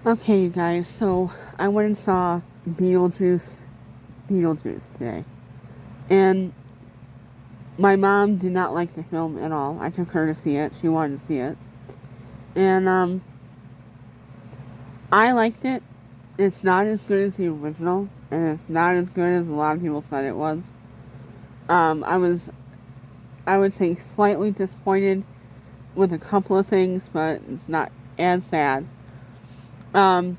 Okay, you guys, so I went and saw Beetlejuice today. And my mom did not like the film at all. I took her to see it. She wanted to see it. And, I liked it. It's not as good as the original, and it's not as good as a lot of people said it was. I was, I would say, slightly disappointed with a couple of things, but it's not as bad. Um,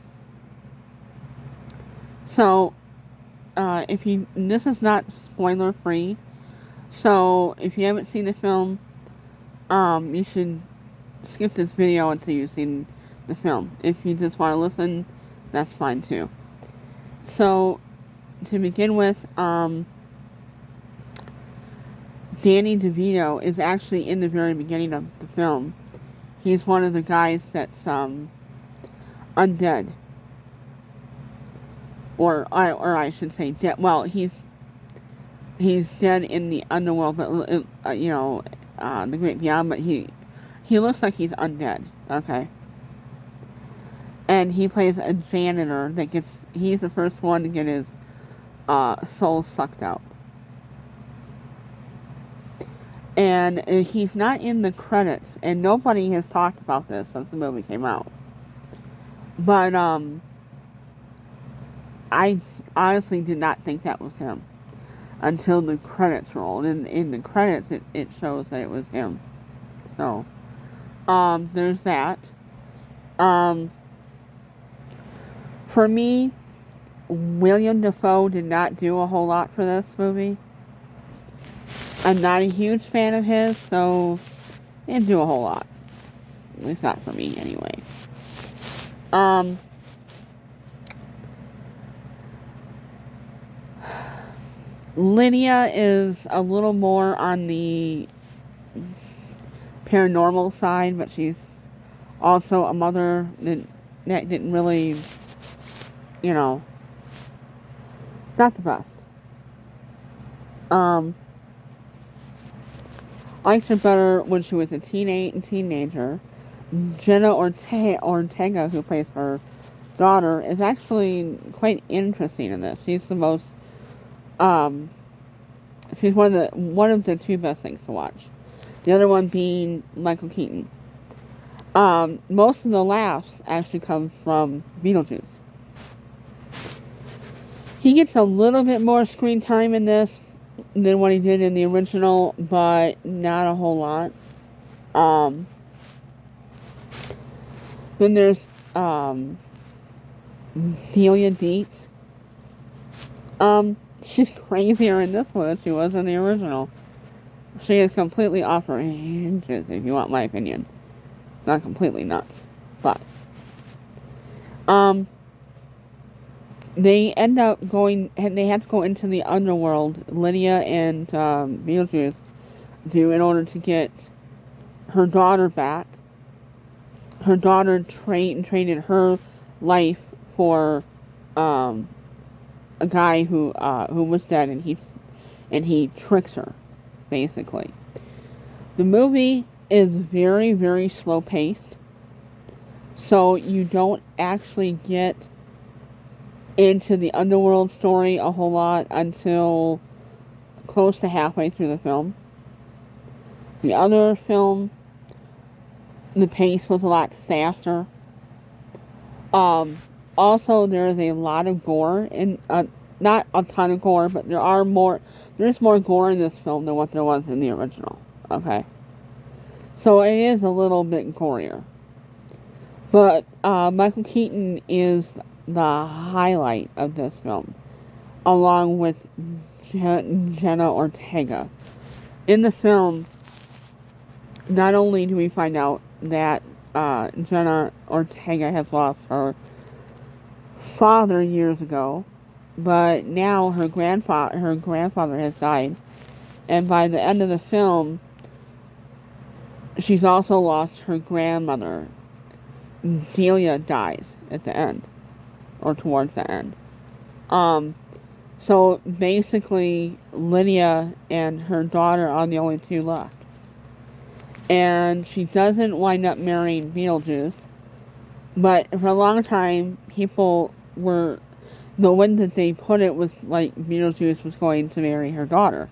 so, if you, this is not spoiler free, so if you haven't seen the film, you should skip this video until you've seen the film. If you just want to listen, that's fine too. So, to begin with, Danny DeVito is actually in the very beginning of the film. He's one of the guys that's undead, or I should say dead. Well, he's dead in the underworld, but the great beyond. But he looks like he's undead. Okay, and he plays a janitor that gets. He's the first one to get his soul sucked out. And he's not in the credits, and nobody has talked about this since the movie came out. But I honestly did not think that was him until the credits rolled. And in the credits, it shows that it was him. So, there's that. Um, for me, William Dafoe did not do a whole lot for this movie. I'm not a huge fan of his, so he didn't do a whole lot. At least not for me, anyway. Lydia is a little more on the paranormal side, but she's also a mother that didn't really, not the best. I liked her better when she was a teenager. Jenna Ortega, who plays her daughter, is actually quite interesting in this. She's the most, she's one of the two best things to watch. The other one being Michael Keaton. Most of the laughs actually come from Beetlejuice. He gets a little bit more screen time in this than what he did in the original, but not a whole lot. Then there's Delia Dietz. She's crazier in this one than she was in the original. She is completely off her hinges, if you want my opinion. Not completely nuts, but they end up going, and they have to go into the underworld. Lydia and Beetlejuice do, in order to get her daughter back. Her daughter traded her life for a guy who was dead, and he tricks her, basically. The movie is very, very slow paced, so you don't actually get into the underworld story a whole lot until close to halfway through the film. The other film, the pace was a lot faster. Also, there's a lot of gore, and not a ton of gore, but there's more gore in this film than what there was in the original. Okay, so it is a little bit gorier. But Michael Keaton is the highlight of this film, along with Jenna Ortega. In the film, not only do we find out that Jenna Ortega has lost her father years ago, but now her grandfather has died, and by the end of the film, she's also lost her grandmother. Delia dies at the end, or towards the end. So basically, Lydia and her daughter are the only two left. And she doesn't wind up marrying Beetlejuice. But for a long time, people were, the way that they put it was like Beetlejuice was going to marry her daughter.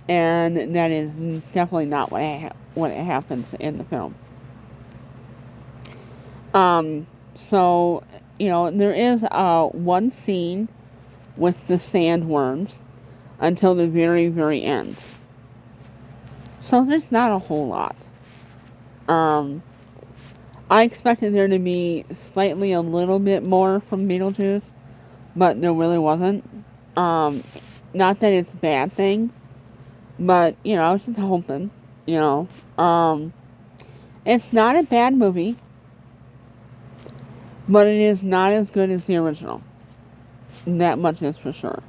And that is definitely not what happens in the film. Um, so, there is one scene with the sandworms until the very, very end. So there's not a whole lot. I expected there to be slightly a little bit more from Beetlejuice, but there really wasn't. Not that it's a bad thing, but I was just hoping, you know. It's not a bad movie, but it is not as good as the original. That much is for sure.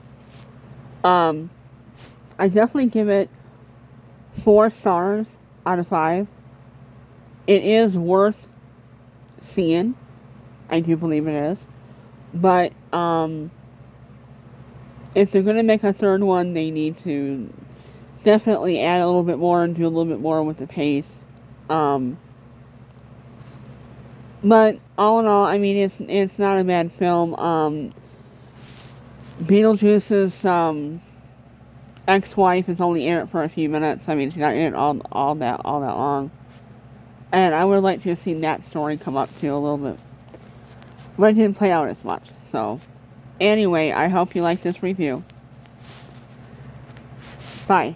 I definitely give it 4 stars out of 5. It is worth seeing. I do believe it is. But if they're going to make a third one, they need to definitely add a little bit more and do a little bit more with the pace. But all in all, I mean, it's not a bad film. Beetlejuice's ex-wife is only in it for a few minutes. I mean, she's not in it all that long. And I would like to have seen that story come up too a little bit, but it didn't play out as much. So, anyway, I hope you like this review. Bye.